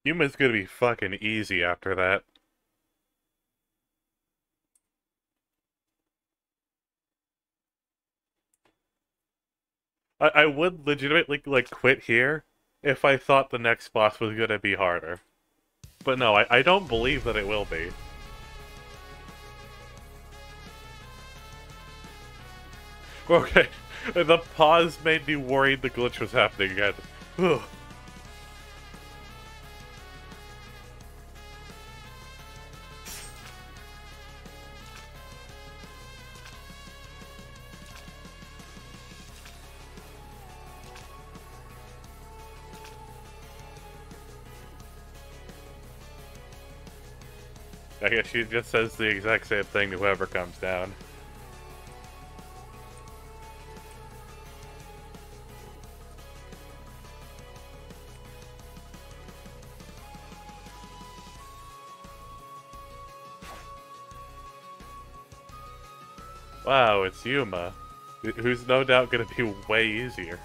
Yuma's gonna be fucking easy after that. I would legitimately, like, quit here if I thought the next boss was gonna be harder. But no, I don't believe that it will be. Okay, the pause made me worried the glitch was happening again. Ugh. I guess she just says the exact same thing to whoever comes down. Wow, it's Yuma, who's no doubt gonna be way easier.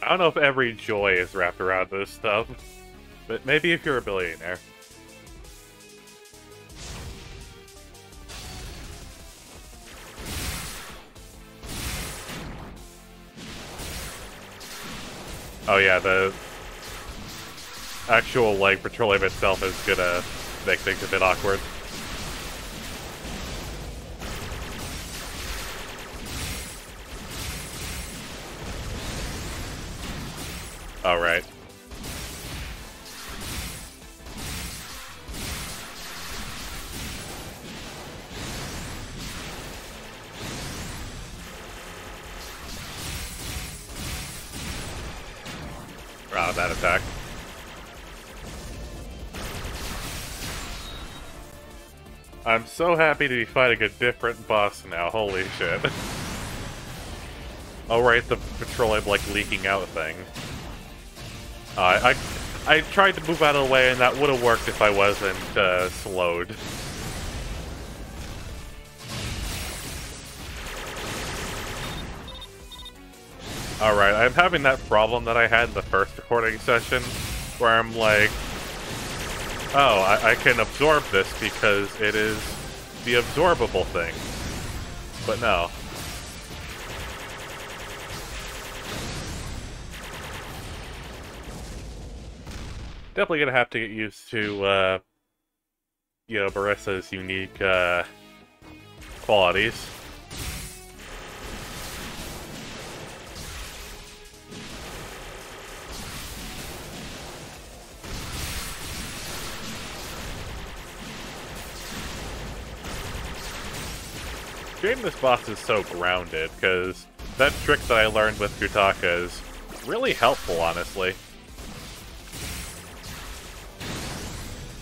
I don't know if every joy is wrapped around this stuff, but maybe if you're a billionaire. Oh yeah, the actual, like, petroleum itself is gonna make things a bit awkward. Alright. Wow, that attack. I'm so happy to be fighting a different boss now, holy shit. Oh right, the petroleum, like, leaking out thing. I tried to move out of the way, and that would have worked if I wasn't, slowed. Alright, I'm having that problem that I had in the first recording session, where I'm like, oh, I can absorb this because it is the absorbable thing. But no. Definitely gonna have to get used to, you know, Barissa's unique, qualities. Shame this boss is so grounded, because that trick that I learned with Futaka is really helpful, honestly.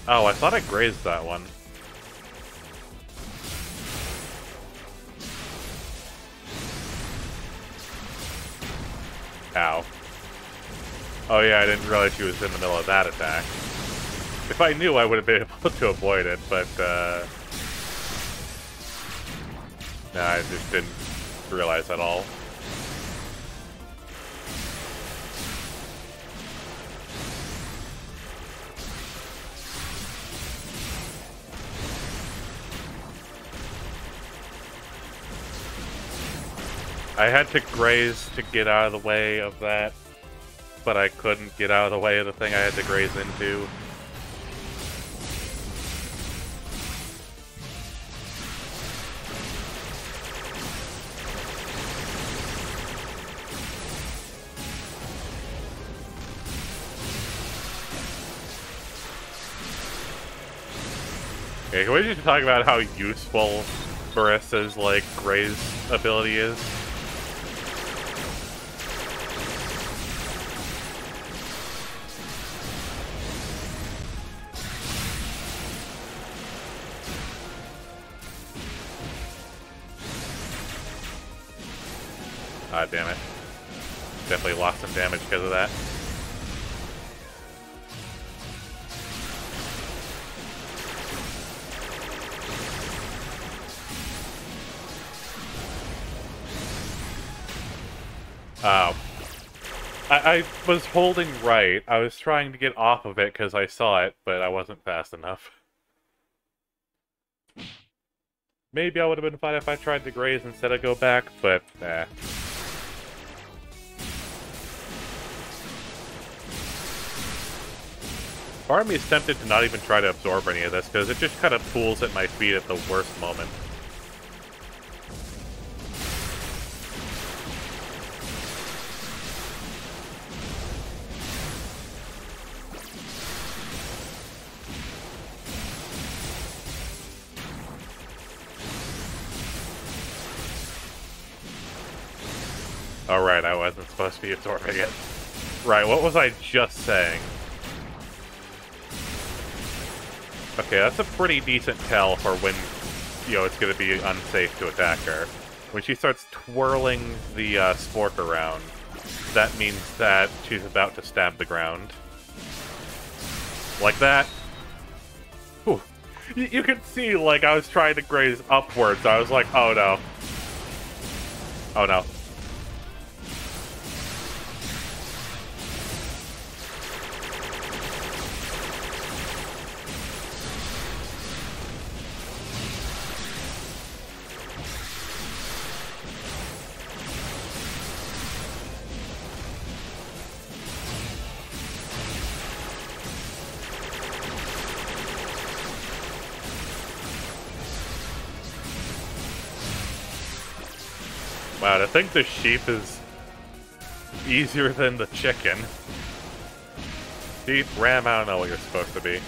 Oh, I thought I grazed that one. Ow. Oh yeah, I didn't realize she was in the middle of that attack. If I knew, I would have been able to avoid it, but, nah, I just didn't realize at all. I had to graze to get out of the way of that, but I couldn't get out of the way of the thing I had to graze into. Okay, can we just talk about how useful Barissa's, like, graze ability is? Ah, damn it. definitely lost some damage because of that. Oh. I was holding right. I was trying to get off of it because I saw it, but I wasn't fast enough. Maybe I would have been fine if I tried to graze instead of go back, but nah. Part of me is tempted to not even try to absorb any of this, because it just kind of pools at my feet at the worst moment. Alright, I wasn't supposed to be absorbing it. Right, what was I just saying? Okay, that's a pretty decent tell for when, you know, it's going to be unsafe to attack her. When she starts twirling the spork around, that means that she's about to stab the ground. Like that. Whew. You can see, like, I was trying to graze upwards. I was like, oh no. Oh no. Wow, to think the sheep is easier than the chicken. Sheep, ram, I don't know what you're supposed to be.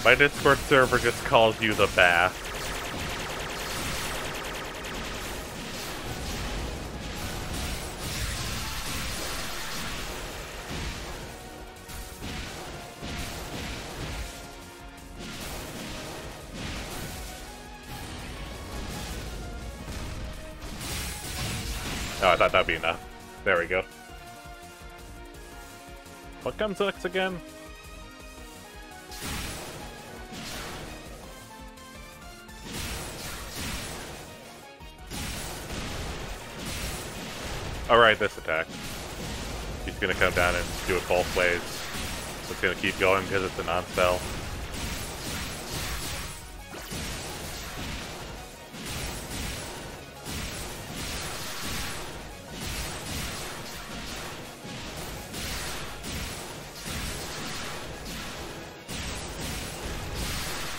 My Discord server just calls you the bath. Oh, I thought that'd be enough. There we go. What comes next again? Alright, this attack. He's gonna come down and do it both ways. It's gonna keep going because it's a non-spell.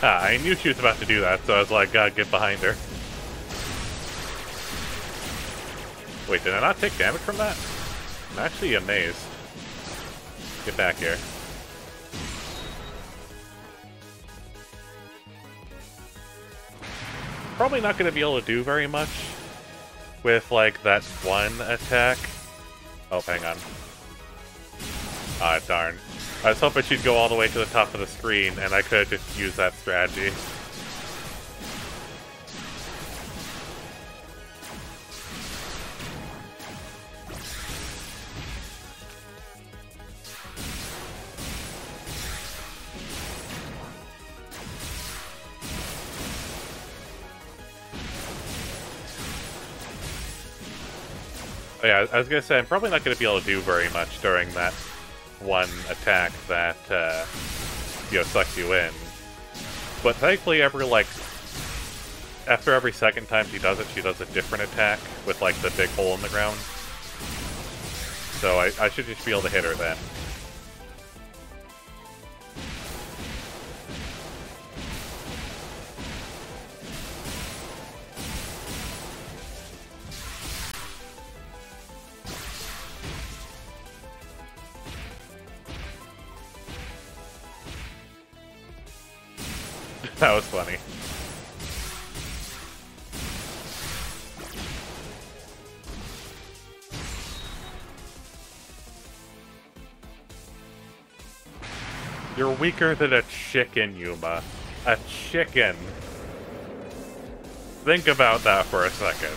Ah, I knew she was about to do that, so I was like, God, get behind her. Wait, did I not take damage from that? I'm actually amazed. Get back here. Probably not going to be able to do very much with, like, that one attack. Oh, hang on. Ah, darn. I was hoping she'd go all the way to the top of the screen, and I could just use that strategy. Oh yeah, I was gonna say, I'm probably not gonna be able to do very much during that one attack that, you know, sucks you in. But thankfully, after every second time she does it, she does a different attack with, like, the big hole in the ground. So I should just be able to hit her then. That was funny. You're weaker than a chicken, Yuma. A chicken. Think about that for a second.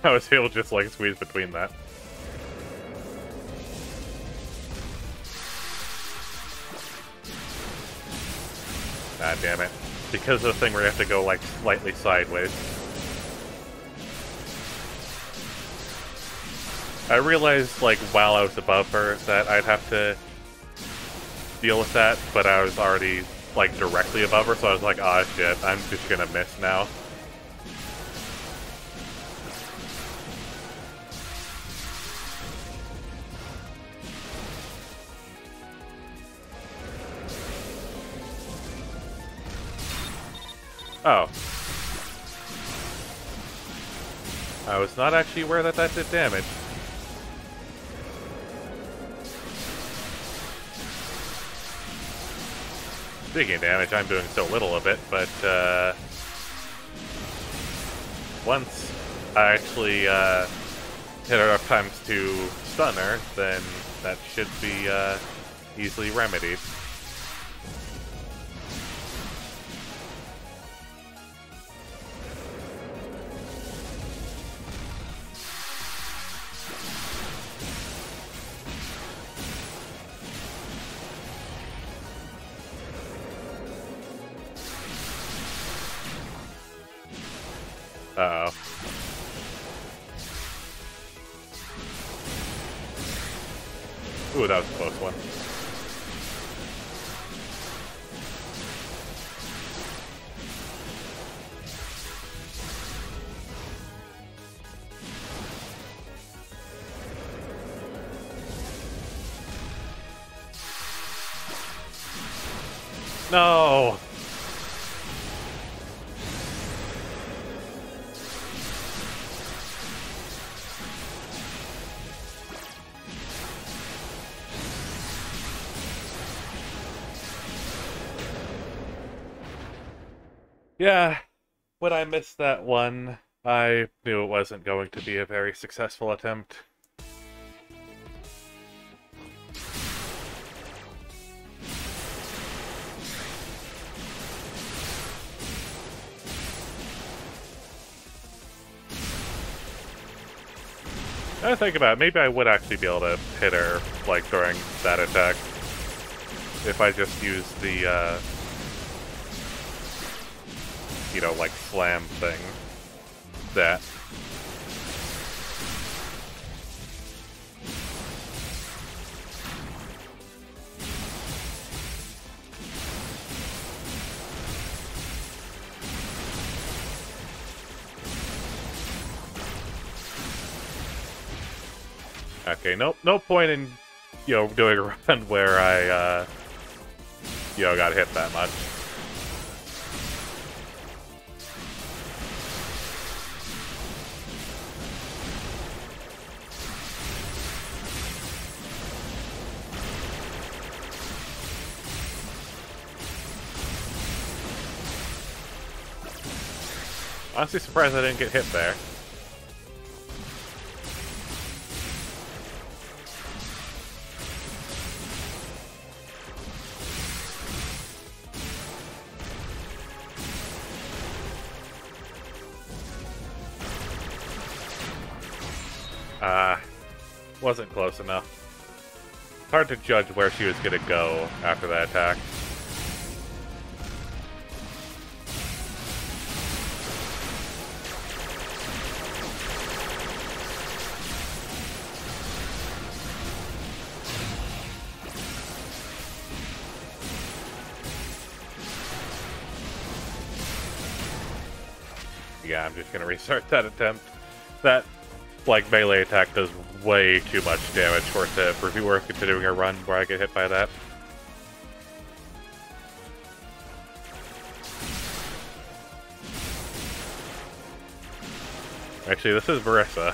I was able to just, like, squeeze between that. Ah, damn it. Because of the thing where you have to go, like, slightly sideways. I realized, like, while I was above her, that I'd have to deal with that, but I was already, like, directly above her, so I was like, ah, shit, I'm just gonna miss now. Oh. I was not actually aware that that did damage. Speaking of damage, I'm doing so little of it, but, once I actually, hit her enough times to stun her, then that should be, easily remedied. Uh-oh. Ooh, that was a close one. No! Yeah, when I missed that one, I knew it wasn't going to be a very successful attempt. I think about it, maybe I would actually be able to hit her, like, during that attack. If I just use the, you know, like, slam thing. That. Okay, no point in, you know, doing a run where I, you know, got hit that much. Honestly surprised I didn't get hit there. Wasn't close enough. It's hard to judge where she was gonna go after that attack. Yeah, I'm just gonna restart that attempt. That, like, melee attack does way too much damage for it to be worth continuing a run where I get hit by that. Actually, this is Verissa.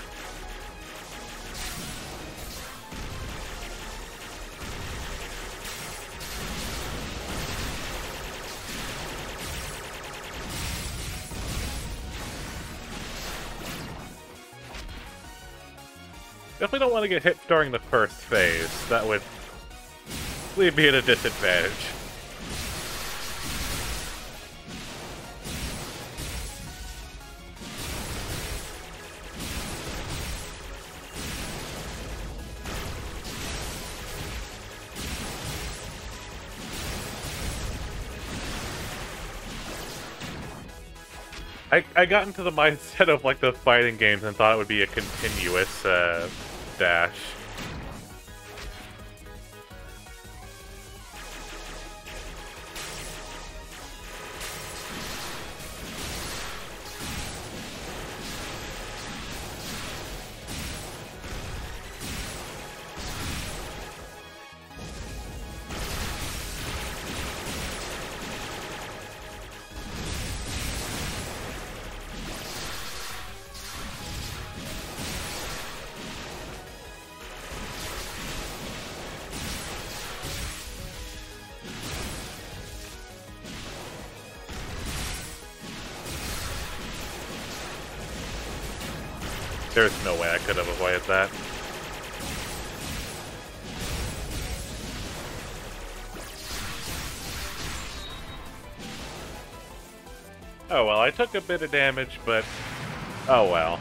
Definitely don't want to get hit during the first phase. That would leave me at a disadvantage. I got into the mindset of, like, the fighting games and thought it would be a continuous, dash. There's no way I could have avoided that. Oh well, I took a bit of damage, but oh well.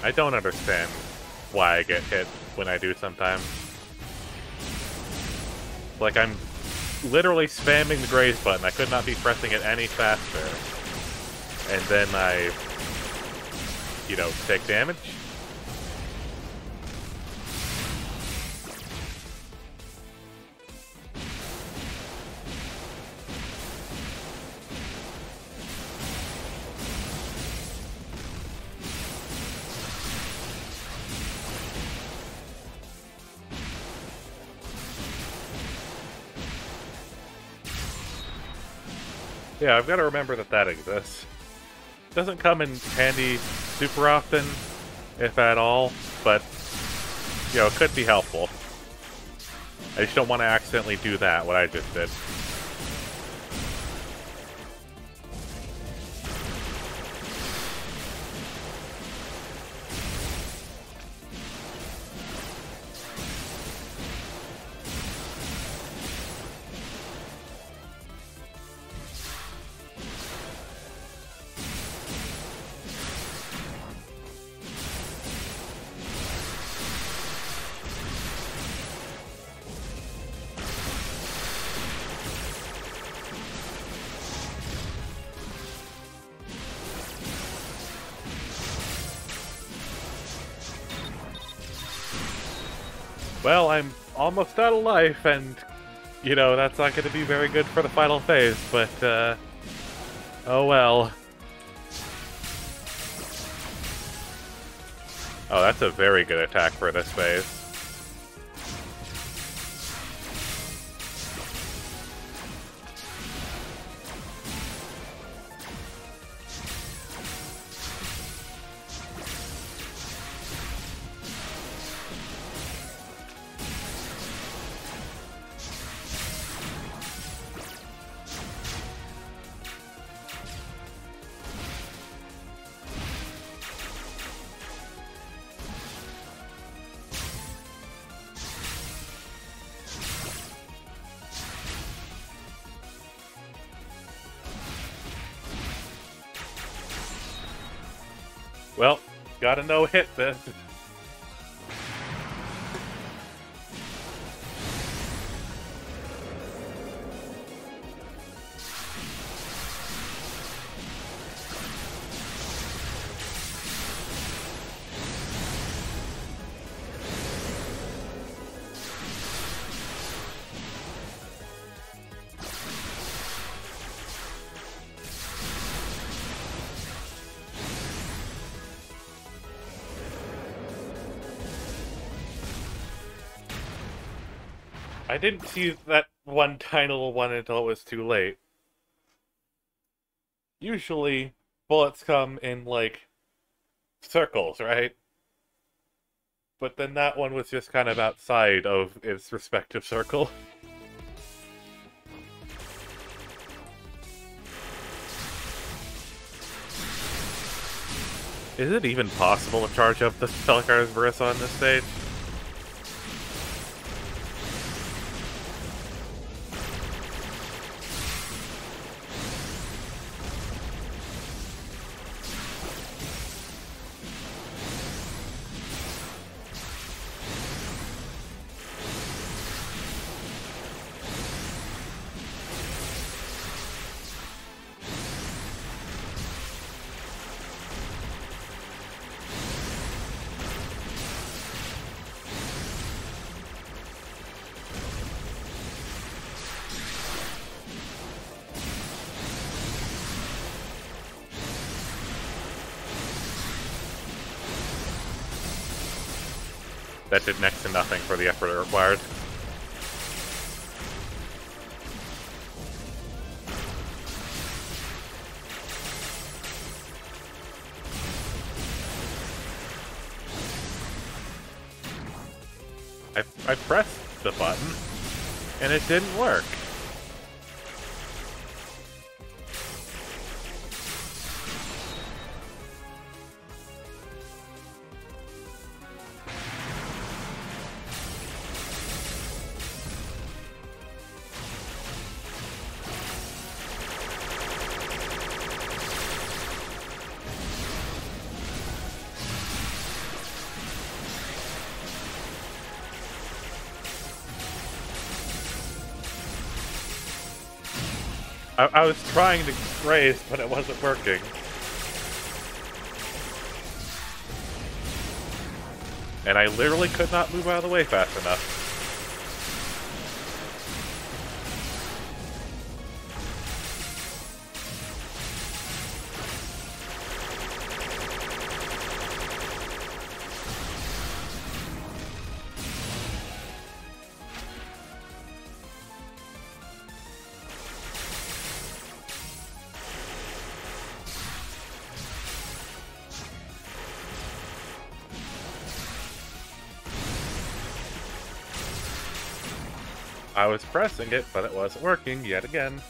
I don't understand why I get hit when I do sometimes. Like, I'm literally spamming the graze button. I could not be pressing it any faster. And then I, you know, take damage. Yeah, I've got to remember that that exists. Doesn't come in handy super often, if at all, but, you know, it could be helpful. I just don't want to accidentally do that, what I just did. Well, I'm almost out of life, and, you know, that's not going to be very good for the final phase, but, oh well. Oh, that's a very good attack for this phase. Well, gotta no-hit this. I didn't see that one tiny little one until it was too late. Usually, bullets come in, like, circles, right? But then that one was just kind of outside of its respective circle. Is it even possible to charge up the Spellcar's Versa on this stage? That did next to nothing for the effort it required. I pressed the button, and it didn't work. I was trying to raise, but it wasn't working. And I literally could not move out of the way fast enough. I was pressing it, but it wasn't working yet again.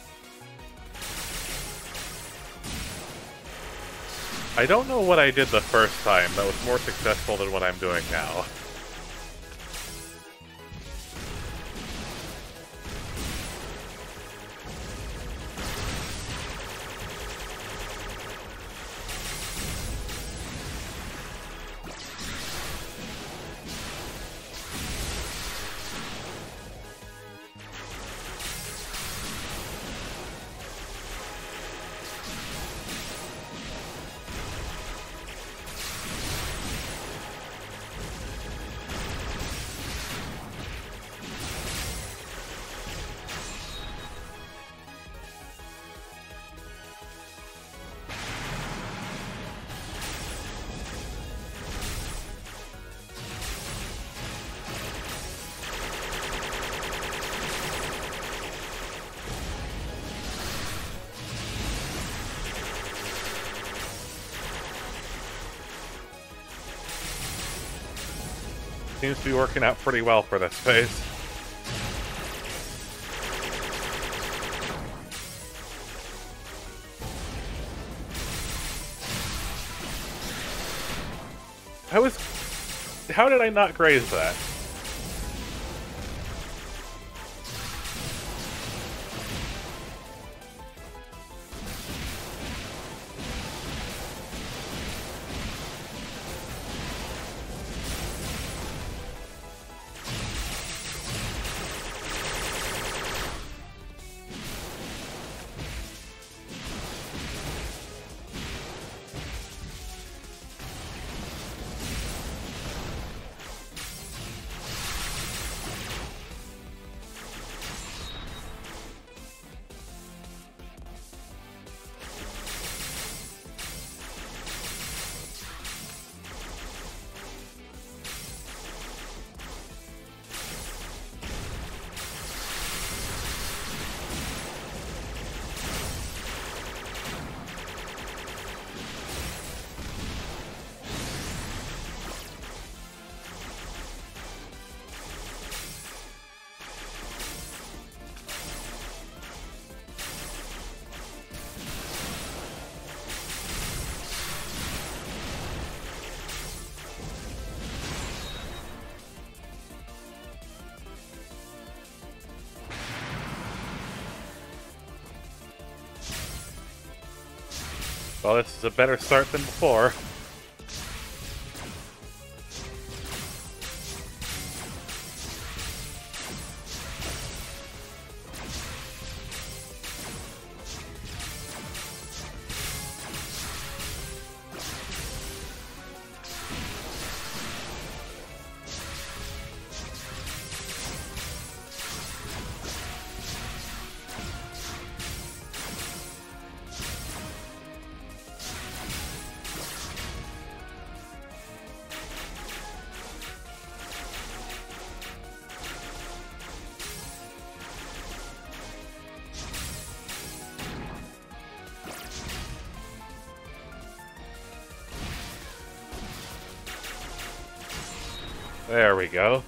I don't know what I did the first time that was more successful than what I'm doing now. Seems to be working out pretty well for this phase. How did I not graze that? Well, this is a better start than before. There we go.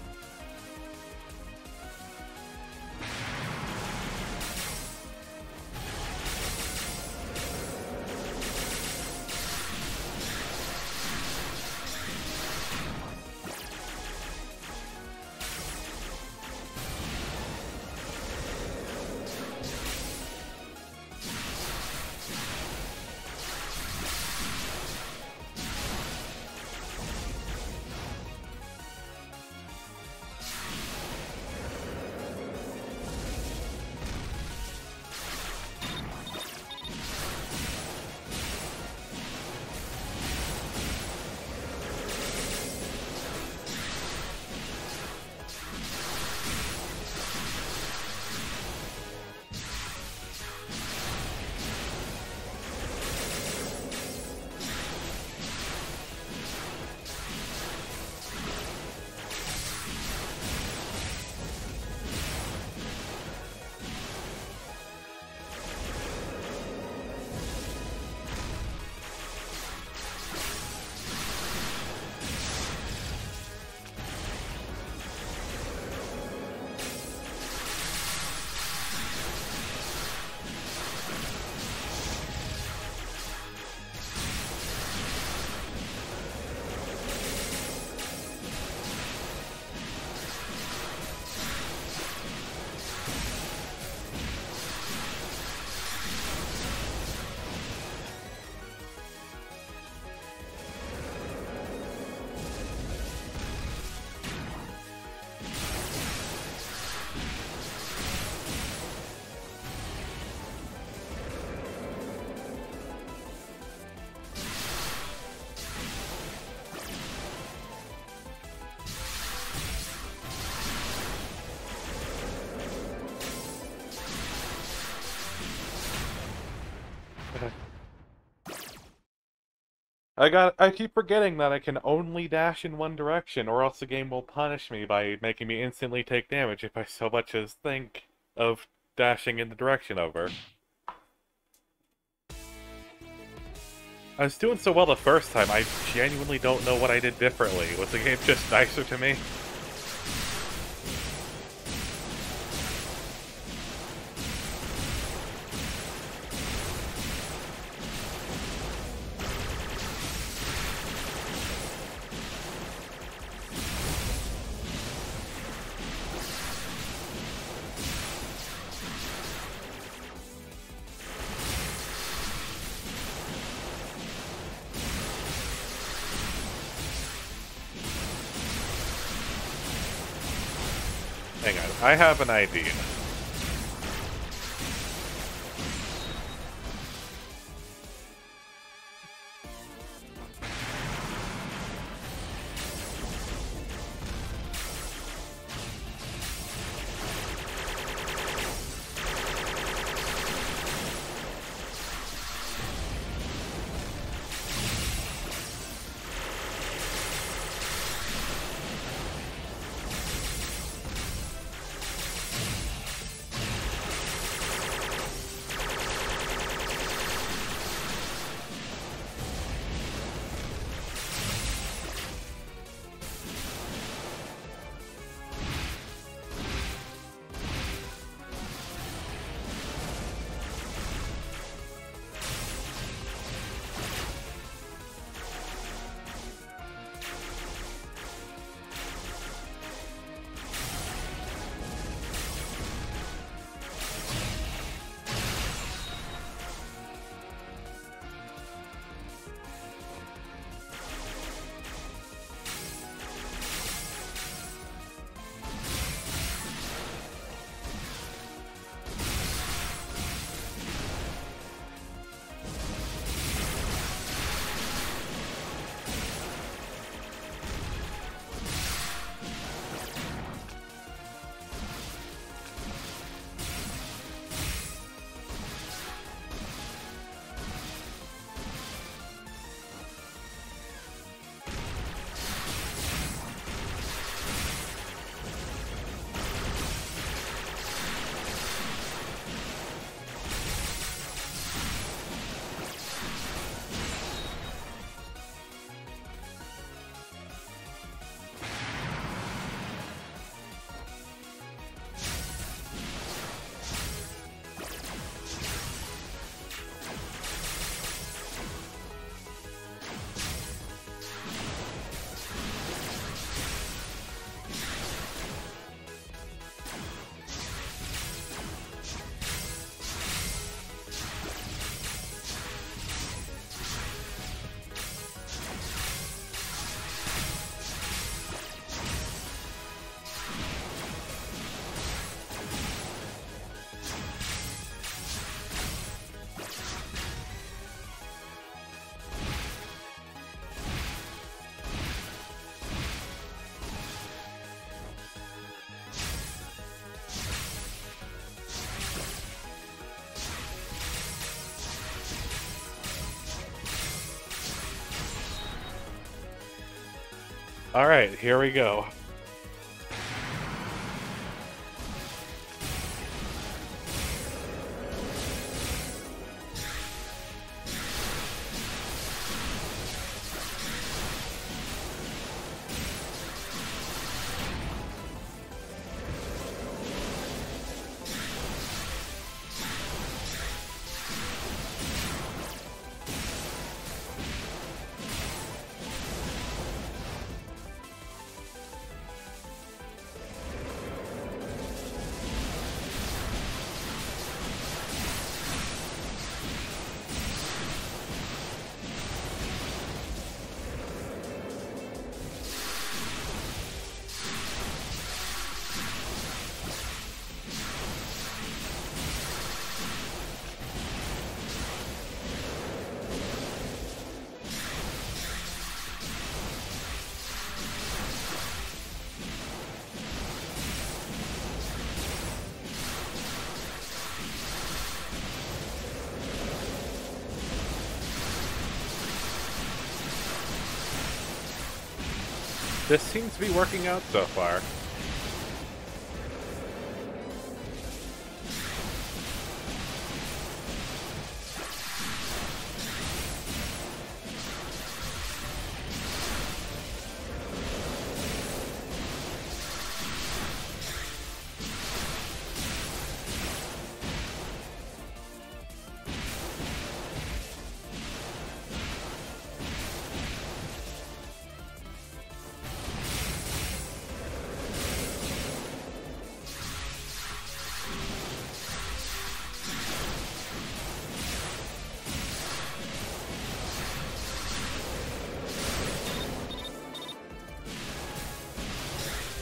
I keep forgetting that I can only dash in one direction, or else the game will punish me by making me instantly take damage if I so much as think of dashing in the direction over. I was doing so well the first time, I genuinely don't know what I did differently. Was the game just nicer to me? Hang on, I have an idea. Alright, here we go. This seems to be working out so far.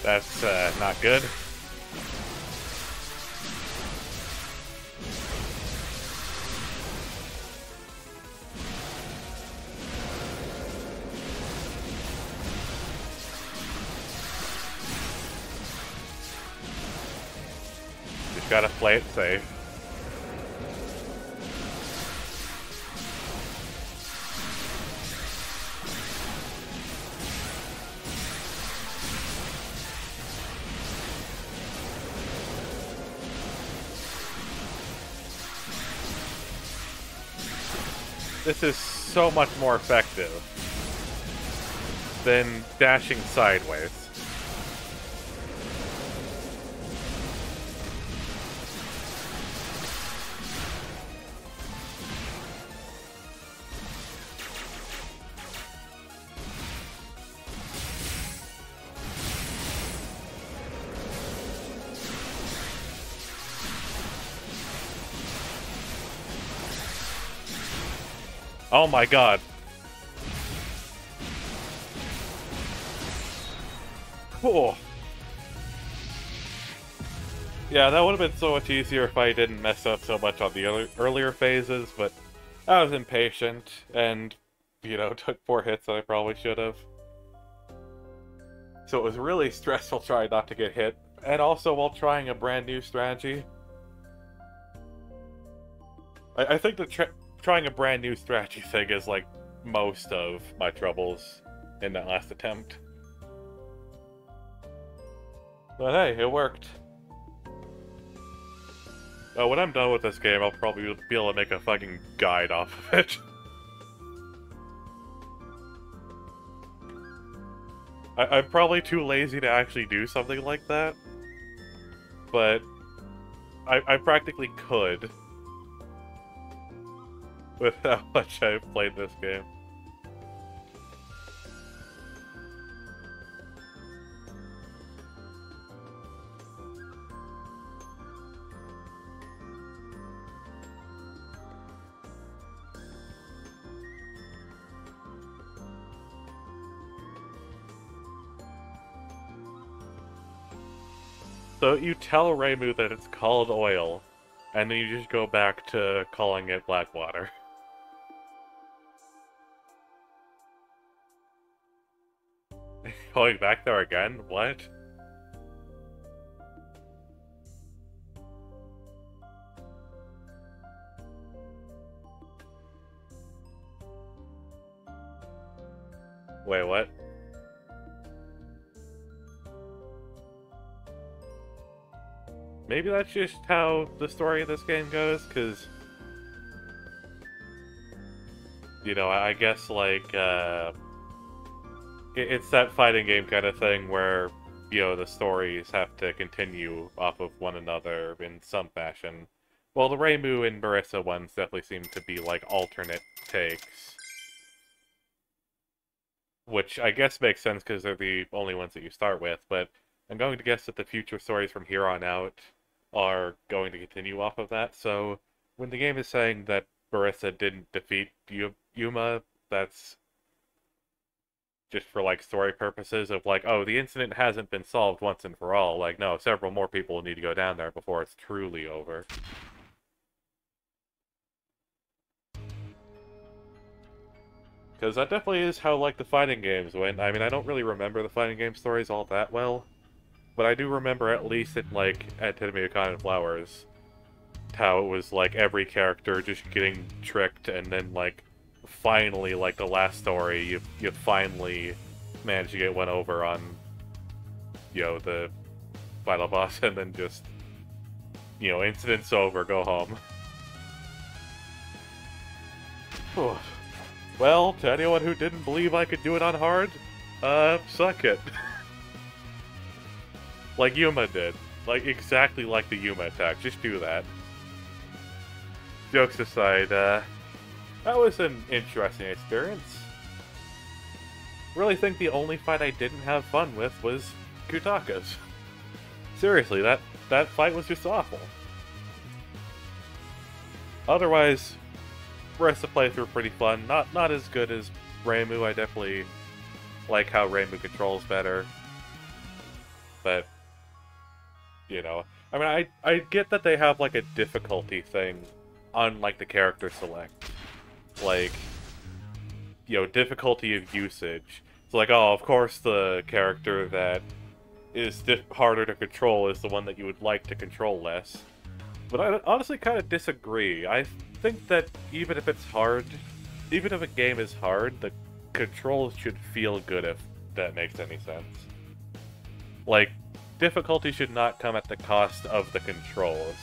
That's not good. Just gotta play it safe. This is so much more effective than dashing sideways. Oh my god. Cool. Yeah, that would have been so much easier if I didn't mess up so much on the earlier phases, but I was impatient and, you know, took 4 hits that I probably should have. So it was really stressful trying not to get hit, and also while trying a brand new strategy. I think trying a brand new strategy thing is like most of my troubles in that last attempt. But hey, it worked. When I'm done with this game, I'll probably be able to make a fucking guide off of it. I'm probably too lazy to actually do something like that, but I practically could with how much I've played this game. So you tell Reimu that it's called oil, and then you just go back to calling it black water. Going back there again? What? Wait, what? maybe that's just how the story of this game goes, because, you know, I guess, like, it's that fighting game kind of thing where, you know, the stories have to continue off of one another in some fashion. Well, the Reimu and Marissa ones definitely seem to be, like, alternate takes. Which I guess makes sense because they're the only ones that you start with, but I'm going to guess that the future stories from here on out are going to continue off of that, so when the game is saying that Marissa didn't defeat Yuma, that's just for, like, story purposes of, like, oh, the incident hasn't been solved once and for all. Like, no, several more people need to go down there before it's truly over. Because that definitely is how, like, the fighting games went. I mean, I don't really remember the fighting game stories all that well, but I do remember at least in, like, at Tenemy and Flowers, how it was, like, every character just getting tricked, and then, like, finally, like, the last story, you finally manage to get one over on, you know, the final boss, and then just, you know, incident's over, go home. Well, to anyone who didn't believe I could do it on hard, suck it. Like Yuma did. Like, exactly like the Yuma attack. Just do that. Jokes aside, that was an interesting experience. Really think the only fight I didn't have fun with was Kutaka's. Seriously, that fight was just awful. Otherwise, rest of the playthrough pretty fun. Not as good as Reimu. I definitely like how Reimu controls better. But, you know, I mean, I get that they have, like, a difficulty thing on, like, the character select. Like, you know, difficulty of usage. It's like, oh, of course the character that is harder to control is the one that you would like to control less. But I honestly kind of disagree. I think that even if it's hard, even if a game is hard, the controls should feel good, if that makes any sense. Like, difficulty should not come at the cost of the controls.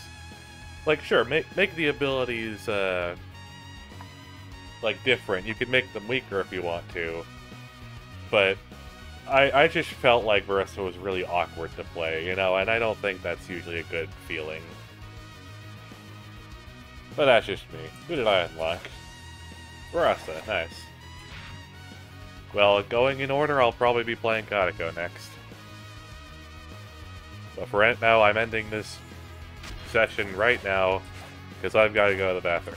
Like, sure, make the abilities, like, different. You can make them weaker if you want to. But I just felt like Marissa was really awkward to play, you know, and I don't think that's usually a good feeling. But that's just me. Who did I unlock? Marissa, nice. Well, going in order, I'll probably be playing Kadeko next. But for right now, I'm ending this session right now, because I've got to go to the bathroom.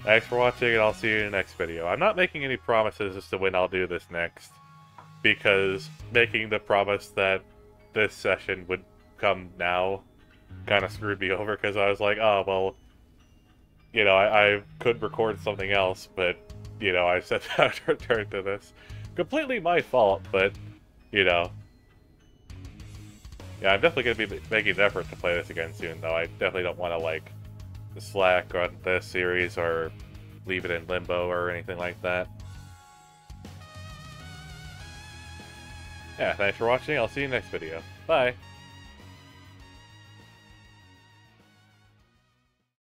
Thanks for watching, and I'll see you in the next video. I'm not making any promises as to when I'll do this next, because making the promise that this session would come now kind of screwed me over, because I was like, oh, well, you know, I could record something else, but, you know, I said I would return to this. Completely my fault, but, you know. Yeah, I'm definitely going to be making an effort to play this again soon, though. I definitely don't want to, like, slack on this series or leave it in limbo or anything like that. Yeah, thanks for watching. I'll see you next video. Bye!